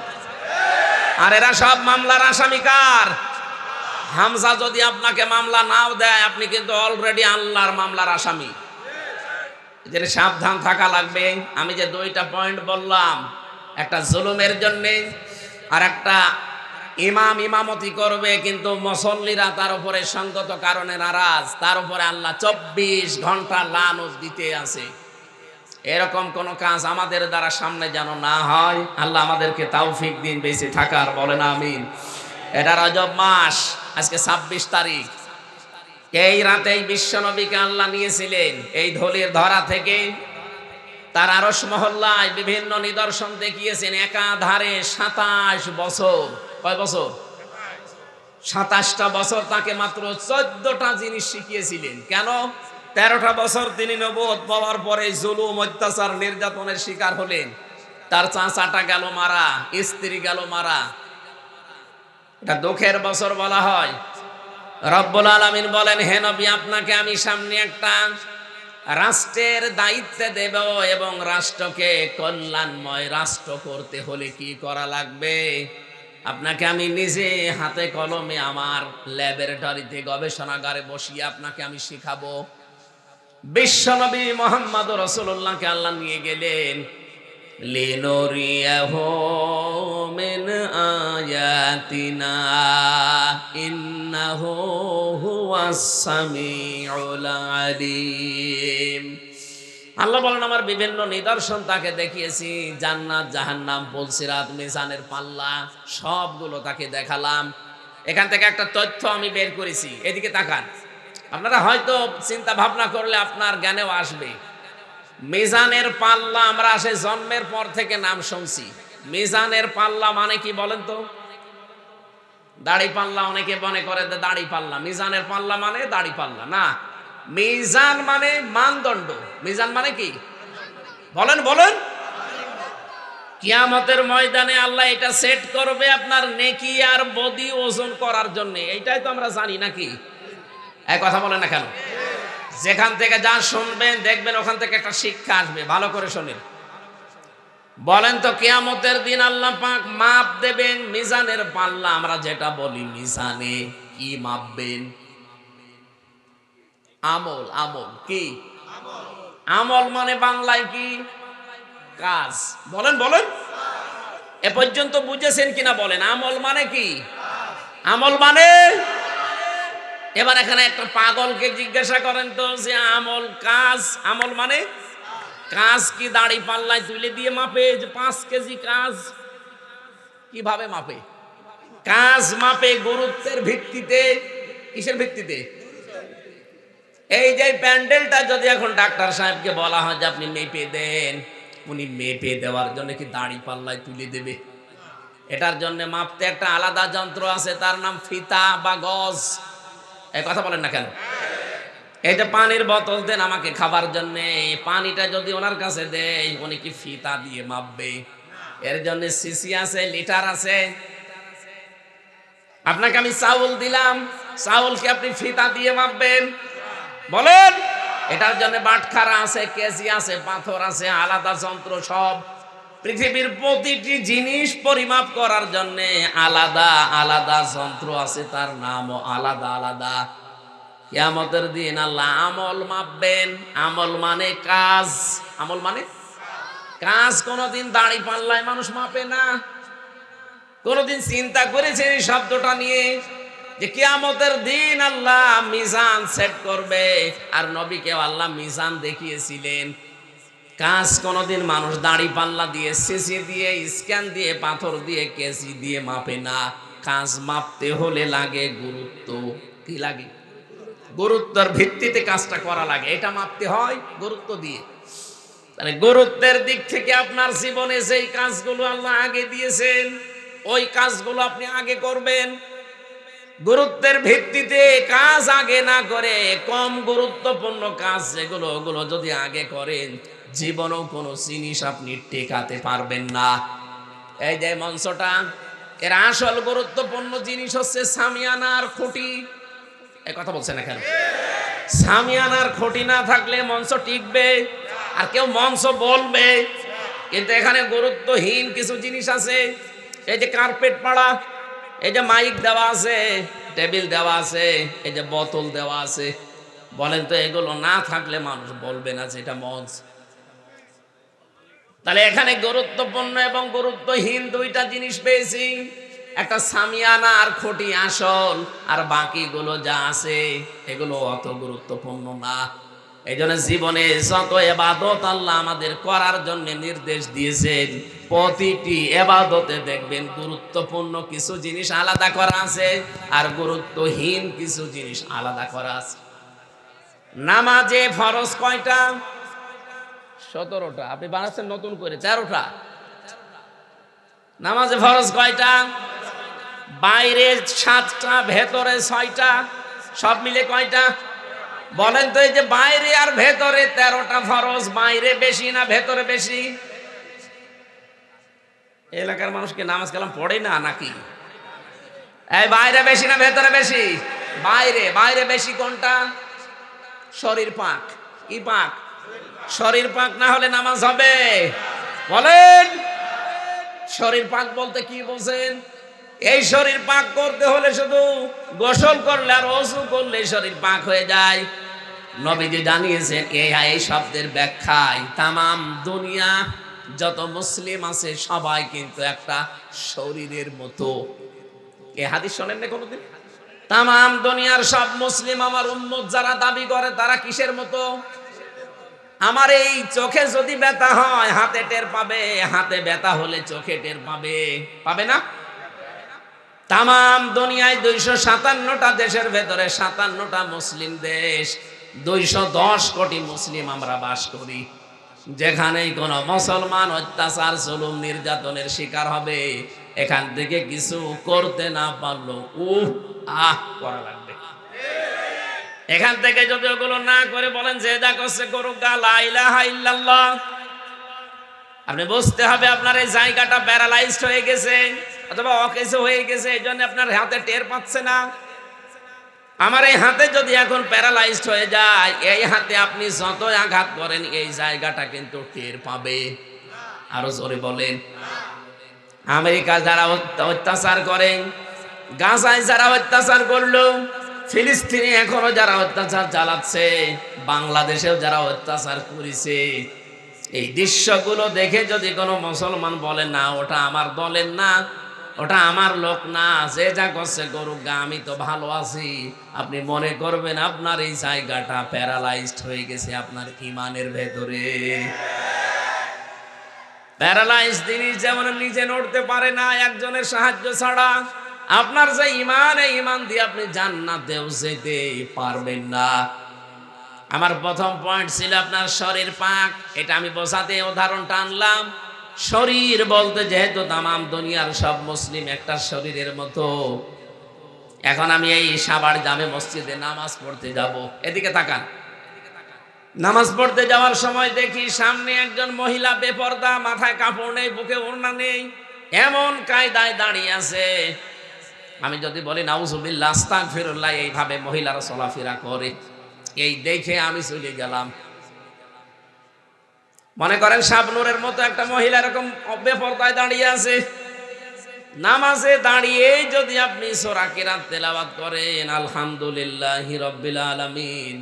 আর এরা সব মামলার আসামি কার? হামজা যদি আপনাকে মামলা নাও দেয়, আপনি কিন্তু অলরেডি আল্লাহর মামলার আসামি। এদের সাবধান থাকা লাগবে। আমি যে 2টা পয়েন্ট বললাম, একটা জুলুমের জন্যে, আর একটা ইমাম ইমামতি করবে কিন্তু মুসল্লিরা তার উপরে সঙ্গত কারণে নারাজ, তার উপরে আল্লাহ 24 ঘন্টা লানত দিতে আছে। এরকম কোন কাজ আমাদের দ্বারা সামনে যেন না হয়। আল্লাহ আমাদেরকে তৌফিক দিন বেঁচে থাকার, বলেন আমিন। এটা রজব মাস, আজকে 26 তারিখ। এই রাতেই বিশ্বনবীকে আল্লাহ নিয়েছিলেন এই ধলির ধরা থেকে, তার আরশ মহল্লায় বিভিন্ন নিদর্শন দেখিয়েছেন। একাধারে 27 বছর। কয় বছর? 27টা বছর তাকে মাত্র 14টা জিনিস শিখিয়েছিলেন। কেন? 13টা বছর তিনি নবুয়ত পাওয়ার পরে জুলুম, অত্যাচার, নির্যাতনের শিকার হলেন। তার চাচাটা গেল মারা, স্ত্রী গেল মারা। এটা দুঃখের বছর বলা হয়। রব্বুল আলামিন বলেন, হে নবী, আপনাকে আমি সামনে একটা রাষ্ট্রের দায়িত্ব দেব এবং রাষ্ট্রকে কল্যাণময় রাষ্ট্র করতে হলে কি করা লাগবে আপনাকে আমি নিজে হাতে কলমে আমার ল্যাবরেটরিতে গবেষণাগারে বসিয়ে আপনাকে আমি শিখাবো। বিশ্বনবী মুহাম্মদ রাসূলুল্লাহকে আল্লাহ নিয়ে গেলেন, লিনুরিয়াহু মিন আয়াতিনা ইন্নাহু হুয়াস সামিউল আলিম। আল্লাহ বলেন, আমার বিভিন্ন নিদর্শন তাকে দেখিয়েছি। জান্নাত, জাহান্নাম, পুলসিরাত, মিজানের পাল্লা সবগুলো তাকে দেখালাম। এখান থেকে একটা তথ্য আমি বের করেছি, এদিকে তাকান। আপনারা হয়তো চিন্তা ভাবনা করলে আপনার জ্ঞানেও আসবে। মিজানের পাল্লা আমরা সে জন্মের পর থেকে নাম শুনছি। মিজানের পাল্লা মানে কি বলেন তো? দাড়ি পাল্লা অনেকে মনে করে দাড়ি পাল্লা। মিজানের পাল্লা মানে দাড়ি পাল্লা না। মিজান মানে মানদণ্ড। মিজান মানে কি বলেন বলেন? কিয়ামতের ময়দানে আল্লাহ এটা সেট করবে আপনার নেকি আর বদি ওজন করার জন্য। এইটাই তো আমরা জানি নাকি? এই কথা বলেন না কেন? যেখান থেকে যা শুনবেন দেখবেন ওখান থেকে একটা শিক্ষা আসবে। ভালো করে শুনেন। বলেন তো, কিয়ামতের দিন আল্লাহ পাক মাপ দেবেন মিজানের পাল্লা। আমরা যেটা বলি মিজানে কি মাপবেন? আমল। আমল কি? আমল মানে বাংলায় কি? কাজ। বলেন বলেন, এ পর্যন্ত বুঝেছেন কিনা বলেন? আমল মানে কি? আমল মানে এবার এখানে একটা পাগলকে জিজ্ঞাসা করেন তো যে আমল কাজ, আমল মানে কাজ কি দাড়ি পাল্লায় তুলে দিয়ে মাপে? যে 5 কেজি কাজ কিভাবে মাপে? কাজ মাপে গুরুত্বের ভিত্তিতে। কিসের ভিত্তিতে? এই যে প্যান্ডেলটা যদি এখন ডাক্তার সাহেবকে বলা হয় যে আপনি মেপে দেন, উনি মেপে দেওয়ার জন্য কি দাড়ি পাল্লায় তুলে দেবে? এটার জন্য মাপতে একটা আলাদা যন্ত্র আছে, তার নাম ফিতা বা গজ। এই কথা বলেন না কেন? এই যে পানির বোতল দেন আমাকে খাবার জন্য, পানিটা যদি ওনার কাছে দেয় উনি কি ফিতা দিয়ে মাপবে? এর জন্য সিসি আছে, লিটার আছে। আপনাকে আমি চাউল দিলাম, চাউলকে আপনি ফিতা দিয়ে মাপবেন? বলেন। এটার জন্য বাটখারা আছে, কেজি আছে, পাথর আছে, আলাদা যন্ত্র সব। পৃথিবীর প্রতিটি জিনিস পরিমাপ করার জন্য আলাদা আলাদা যন্ত্র আছে, তার নামও আলাদা আলাদা। কিয়ামতের দিন আল্লাহ আমল মাপবেন। আমল মানে কাজ, আমল মানে কাজ। কোনদিন দাড়ি পাল্লায় মানুষ মাপে না। কোনদিন চিন্তা করেছেন এই শব্দটা নিয়ে যে কিয়ামতের দিন আল্লাহ মিজান সেট করবে, আর নবীকেও আল্লাহ মিজান দেখিয়েছিলেন। কাজ কোনদিন মানুষ দাড়ি পাল্লা দিয়ে, সিসি দিয়ে, স্ক্যান দিয়ে, পাথর দিয়ে, কেজি দিয়ে মাপে না। কাজ মাপতে হলে লাগে গুরুত্ব। কি লাগে? গুরুত্বের ভিত্তিতে কাজটা করা লাগে। এটা মাপতে হয় গুরুত্ব দিয়ে। তাহলে গুরুত্বের দিক থেকে আপনার জীবনে যেই কাজগুলো আল্লাহ আগে দিয়েছেন ওই কাজগুলো আপনি আগে করবেন। গুরুত্বের ভিত্তিতে কাজ আগে না করে কম গুরুত্বপূর্ণ কাজ যেগুলো, ওগুলো যদি আগে করেন জীবনেও কোনো জিনিস আপনি টেকাতে পারবেন না। এই যে মঞ্চটা, এর আসল গুরুত্বপূর্ণ জিনিস হচ্ছে সামিয়ানার খুঁটি। এই কথা বলছে না কেন? সামিয়ানার খুঁটি না থাকলে মঞ্চ টিকবে, আর কেউ মঞ্চ বলবে। কিন্তু এখানে গুরুত্বহীন কিছু জিনিস আছে। এই যে কার্পেট পাড়া, এই যে মাইক দেওয়া আছে, টেবিল দেওয়া আছে, এই যে বোতল দেওয়া আছে, বলেন তো এগুলো না থাকলে মানুষ বলবে না যে এটা মঞ্চ? তাহলে এখানে গুরুত্বপূর্ণ এবং গুরুত্বহীন দুইটা জিনিস পেয়েছি। একটা সামিয়ানা আর খুঁটি আসল, আর বাকিগুলো যা আছে এগুলো অত গুরুত্বপূর্ণ না। এই জন্য জীবনে যত ইবাদত আল্লাহ আমাদের করার জন্য নির্দেশ দিয়েছেন, প্রতিটি ইবাদতে দেখবেন গুরুত্বপূর্ণ কিছু জিনিস আলাদা করা আছে আর গুরুত্বহীন কিছু জিনিস আলাদা করা আছে। নামাজে ফরজ কয়টা? 17টা। আপনি বানাচ্ছেন নতুন করে 13টা। নামাজে ফরজ কয়টা? বাইরে 7টা, ভেতরে 6টা, সব মিলে কয়টা? বলেন তো। এই যে বাইরে আর ভেতরে 13টা ফরজ। বাইরে বেশি না ভেতরে বেশি? এলাকার মানুষকে নামাজ কালাম পড়ে না নাকি? এই বাইরে বেশি না ভেতরে বেশি? বাইরে। বাইরে বেশি কোনটা? শরীর পাক। কি পাক? শরীর পাক না হলে নামাজ হবে? বলেন। শরীর পাক বলতে কি বোঝেন? এই শরীর পাক করতে হলে শুধু গোসল করলে আর ওযু করলে শরীর পাক হয়ে যায়। নবীজি জানিয়েছেন এই শব্দের ব্যাখ্যায় তামাম দুনিয়া যত মুসলিম আছে সবাই কিন্তু একটা শরীরের মতো। এই হাদিস শোনেন না কোনোদিন? তামাম দুনিয়ার সব মুসলিম আমার উম্মত যারা দাবি করে তারা কিসের মতো? আমার এই চোখে যদি ব্যথা হয় হাতে টের পাবে, হাতে ব্যথা হলে চোখে টের পাবে। পাবে না? তামাম দুনিয়ায় 257টা দেশের ভেতরে 57টা মুসলিম দেশ, 210 কোটি মুসলিম আমরা বাস করি। যেখানেই কোনো মুসলমান অত্যাচার, জুলুম, নির্যাতনের শিকার হবে, এখান থেকে কিছু করতে না পারলো করা লাগবে। এখান থেকে যদি ওগুলো না করে বলেন যে যা করছে করুক, লা ইলাহা ইল্লাল্লাহ, আপনি বুঝতে হবে আপনার এই জায়গাটা প্যারালাইজড হয়ে গেছে অথবা অকেজ হয়ে গেছে, এই জন্য আপনার হাতে টের পাচ্ছে না। আমার এই হাতে যদি এখন প্যারালাইজড হয়ে যায়, এই হাতে আপনি যত আঘাত করেন এই জায়গাটা কিন্তু টের পাবে। আরো জোরে বলেন। আমেরিকা যারা অত্যাচার করেন, গাজায় যারা অত্যাচার করলো, ফিলিস্তিনে এখনো যারা অত্যাচার চালাচ্ছে, বাংলাদেশেও যারা অত্যাচার করেছে, এই দৃশ্যগুলো দেখে যদি কোনো মুসলমান বলে না ওটা আমার দলের না, ওটা আমার লোক না, যে যা করছে করুক গা, আমি তো ভালো আছি। আপনি মনে করবেন আপনার এই জায়গাটা প্যারালাইজড হয়ে গেছে আপনার ইমানের ভেতরে। প্যারালাইজ জিনিস যেমন নিজে নড়তে পারে না একজনের সাহায্য ছাড়া, আপনার যে ইমান, এই ইমান দিয়ে আপনি জান্নাতেও যেতে পারবেন না। আমার প্রথম পয়েন্ট ছিল আপনার শরীর পাক। এটা আমি বোঝাতে উদাহরণ টানলাম। শরীর বলতে যেহেতু তামাম দুনিয়ার সব মুসলিম একটা শরীরের মতো। এখন আমি এই সাভার জামে মসজিদে নামাজ পড়তে যাব, এদিকে তাকান। নামাজ পড়তে যাওয়ার সময় দেখি সামনে একজন মহিলা বেপরদা, মাথায় কাপড় নেই, বুকে ওড়না নেই, এমন কায়দায় দাঁড়িয়ে আছে। আমি যদি বলি নাউজুবিল্লাহ আস্তাগফিরুল্লাহ, এইভাবে মহিলারা চলাফেরা করে, এই দেখে আমি চলে গেলাম। মনে করেন শাবনূরের মতো একটা মহিলা এরকম বেপরদায় দাঁড়িয়ে আছে, নামাজে দাঁড়িয়ে যদি আপনি সূরা কিরাত তেলাওয়াত করেন আলহামদুলিল্লাহি রাব্বিল আলামিন,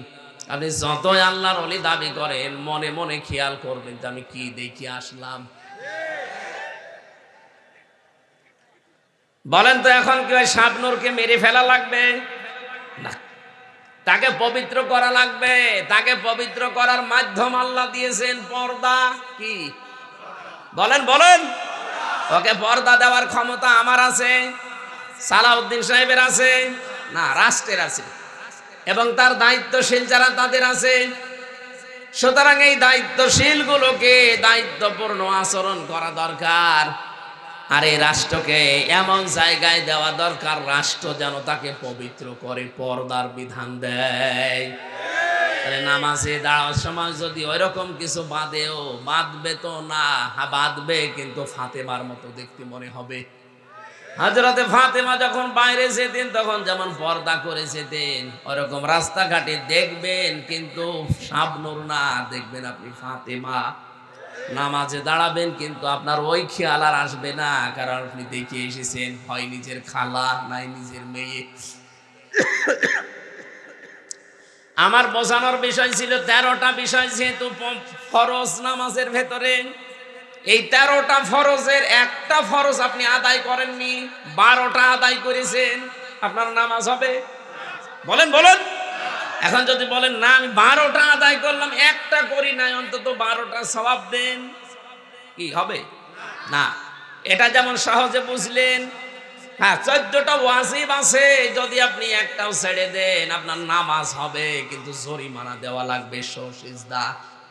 আপনি যতই আল্লাহর ওলি দাবি করেন, মনে মনে খেয়াল করবেন যে আমি কি দেখে আসলাম। বলেন তো এখন কি ওই শাবনূরকে মেরে ফেলা লাগবে? না, তাকে পবিত্র করা লাগবে। তাকে পবিত্র করার মাধ্যম আল্লাহ দিয়েছেন পর্দা। কি বলেন বলেন? ওকে পর্দা দেওয়ার ক্ষমতা আমার আছে, সালাউদ্দিন সাহেবের আছে না, রাষ্ট্রের আছে, এবং তার দায়িত্বশীল যারা তাদের আছে। সুতরাং এই দায়িত্বশীল গুলোকে দায়িত্বপূর্ণ আচরণ করা দরকার। আর এই রাষ্ট্রকে এমন জায়গায় দেওয়া দরকার, রাষ্ট্র যেন তাকে পবিত্র করে, পর্দার বিধান দেয়। নামাজে দাঁড়ানোর সময় যদি ওইরকম কিছু বাঁধেও, বাঁধবে তো না, বাঁধবে কিন্তু ফাতেমার মতো দেখতে মনে হবে। হযরতে ফাতেমা যখন বাইরে যেতেন তখন যেমন পর্দা করে যেতেন, ওরকম রাস্তাঘাটে দেখবেন, কিন্তু শাবনূর না, দেখবেন আপনি ফাতেমা। নামাজে দাঁড়াবেন কিন্তু আপনার ওই খেয়াল আর আসবে না, কারণ আপনি দেখে এসেছেন হয় নিজের খালা নাই নিজের মেয়ে। আমার বোঝানোর বিষয় ছিল 13টা বিষয়, যেহেতু ফরজ নামাজের ভেতরে, এই 13টা ফরজের একটা ফরজ আপনি আদায় করেননি, 12টা আদায় করেছেন, আপনার নামাজ হবে? বলেন বলেন। এখন যদি বলেন না আমি 12টা আদায় করলাম, একটা করি নাই, অন্তত 12টা সওয়াব দেন, কি হবে? না। এটা যেমন সহজে বুঝলেন। হ্যাঁ, 14টা ওয়াজিব আছে, যদি আপনি একটাও ছেড়ে দেন আপনার নামাজ হবে, কিন্তু জরিমানা দেওয়া লাগবে, সিজদা।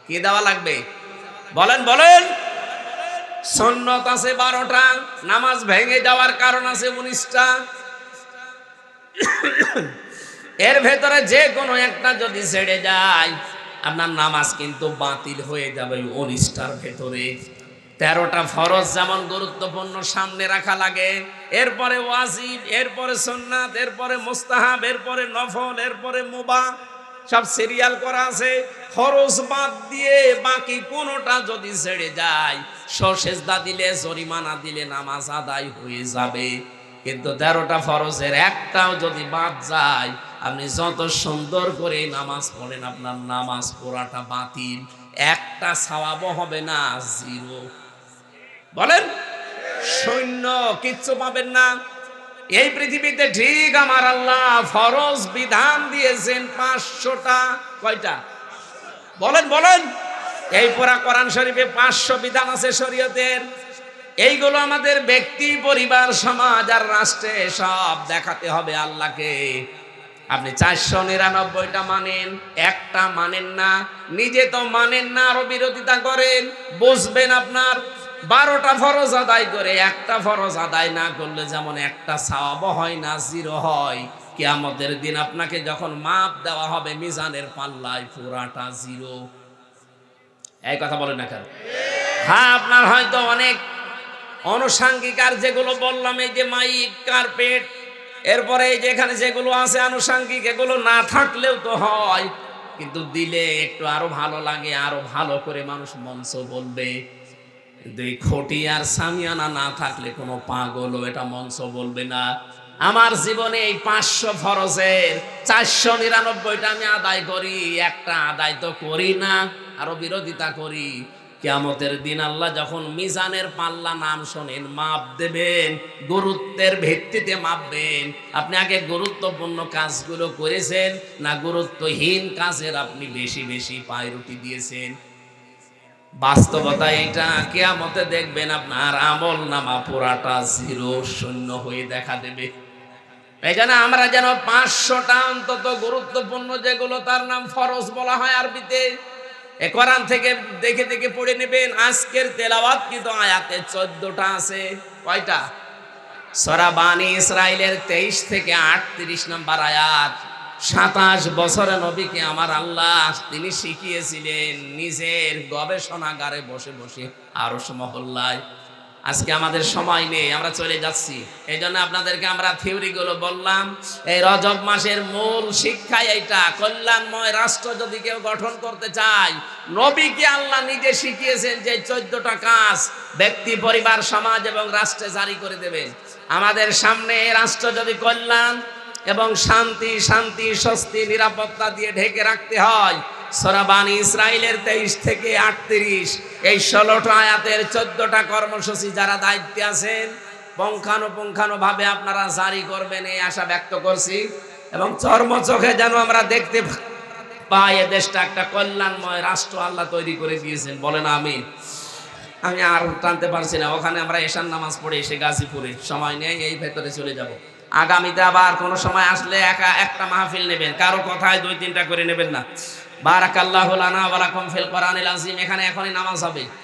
কি দেওয়া লাগবে? বলেন বলেন। সুন্নত আছে 12টা, নামাজ ভেঙে যাওয়ার কারণ আছে 19টা। এর ভেতরে যে কোনো একটা যদি ছেড়ে যায় আপনার নামাজ কিন্তু বাতিল হয়ে যাবে 19টার ভেতরে। 13টা ফরজ যেমন গুরুত্বপূর্ণ সামনে রাখা লাগে, এরপরে ওয়াজিব, এরপরে সুন্নাত, এরপরে মুস্তাহাব, এরপরে নফল, এরপরে মুবাহ, সব সিরিয়াল করা আছে। ফরজ বাদ দিয়ে বাকি কোনোটা যদি ছেড়ে যায়, সেজদা দিলে, জরিমানা দিলে নামাজ আদায় হয়ে যাবে। কিন্তু 13টা ফরজের একটাও যদি বাদ যায়, আপনি যত সুন্দর করে নামাজ পড়েন, আপনার নামাজ পড়াটা বাতিল, একটা সওয়াবও হবে না, জিরো। বলেন, শূন্য, কিচ্ছু পাবেন না। এই পৃথিবীতে ঠিক আমার আল্লাহ ফরজ বিধান দিয়েছেন 500টা। কয়টা? বলেন বলেন। এই পুরা কোরআন শরীফে 500 বিধান আছে শরীয়তের। এইগুলো আমাদের ব্যক্তি, পরিবার, সমাজ আর রাষ্ট্রে সব দেখাতে হবে আল্লাহকে। আপনি 499টা মানেন, একটা মানেন না, নিজে তো মানেন না, আরো বিরোধিতা করেন, বুঝবেন আপনার 12টা ফরজ আদায় করে একটা ফরজ আদায় না করলে যেমন একটা সওয়াব হয় না, জিরো হয়। কিয়ামতের দিন আপনাকে যখন মাপ দেওয়া হবে মিজানের পাল্লায়, পুরাটা জিরো। এই কথা বলেন না কেন? হ্যাঁ, আপনার হয়তো অনেক আনুষঙ্গিক আর যেগুলো বললাম, এই যে মাইক, কার্পেট, এরপরে এই যে এখানে যেগুলো আছে আনুষঙ্গিক, এগুলো না থাকলেও তো হয়, কিন্তু দিলে একটু আরো ভালো লাগে, আরো ভালো করে মানুষ মঞ্চ বলবে। কিন্তু এই খুঁটি আর সামিয়ানা না থাকলে কোনো পাগলও এটা মঞ্চ বলবে না। আমার জীবনে এই 500 ফরজের 499টা আমি আদায় করি, একটা আদায় তো করি না, আরো বিরোধিতা করি। কিয়ামতের দিন আল্লাহ যখন মিজানের পাল্লা নাম শোনেন, মাপ দেবেন, গুরুত্বের ভিত্তিতে মাপবেন। আপনি আগে গুরুত্বপূর্ণ কাজগুলো করেছেন না গুরুত্বহীন কাজের আপনি বেশি বেশি পায়রুটি দিয়েছেন? বাস্তবতা এটা, কিয়ামতে দেখবেন আপনার আমল নামা পুরাটা জিরো, শূন্য হয়ে দেখা দেবে। এই জন্য আমরা যেন 500টা অন্তত গুরুত্বপূর্ণ যেগুলো তার নাম ফরজ বলা হয় আরবিতে, এ কোরআন থেকে দেখে দেখে পড়ে নেবেন। আজকের তেলাওয়াতকৃত আয়াতে 14টা আছে। কয়টা? সূরা বানী ইসরাইলের 23 থেকে 38 নম্বর আয়াত। 27 বছরে নবীকে আমার আল্লাহ তিনি শিখিয়েছিলেন নিজের গবেষণাগারে বসে বসে আরশ মহল্লায়। আজকে আমাদের সময় নেই, আমরা চলে যাচ্ছি। এই জন্য আপনাদেরকে আমরা থিওরিগুলো বললাম। এই রজব মাসের মূল শিক্ষা এইটা, কল্যাণময় রাষ্ট্র যদি কেউ গঠন করতে চায়, নবীকে আল্লাহ নিজে শিখিয়েছেন যে 14টা কাজ ব্যক্তি, পরিবার, সমাজ এবং রাষ্ট্রে জারি করে দেবেন। আমাদের সামনে রাষ্ট্র যদি কল্যাণ এবং শান্তি, স্বস্তি, নিরাপত্তা দিয়ে ঢেকে রাখতে হয়, সূরা বানী ইসরাইলের 23 থেকে 38 এই 16টা আয়াতের 14টা কর্মসূচি যারা দায়িত্বে আছেন পুঙ্খানুপুঙ্খানুভাবে আপনারা জারি করবেন এই আশা ব্যক্ত করছি। এবং চর্মচোখে যেন আমরা দেখতে পাই এ দেশটা একটা কল্যাণময় রাষ্ট্র আল্লাহ তৈরি করে দিয়েছেন। বলেন আমিন। আমি আর টানতে পারছি না, ওখানে আমরা এশার নামাজ পড়ে এসে গাজীপুরে, সময় নেই, এই ভেতরে চলে যাব। আগামীতে আবার কোনো সময় আসলে একটা মাহফিল নেবেন, কারো কথায় 2-3টা করে নেবেন না। বারাকাল্লাহু লানা ওয়া লাকুম ফিল কোরআনিল আযীম। এখানে এখনই নামাজ হবে।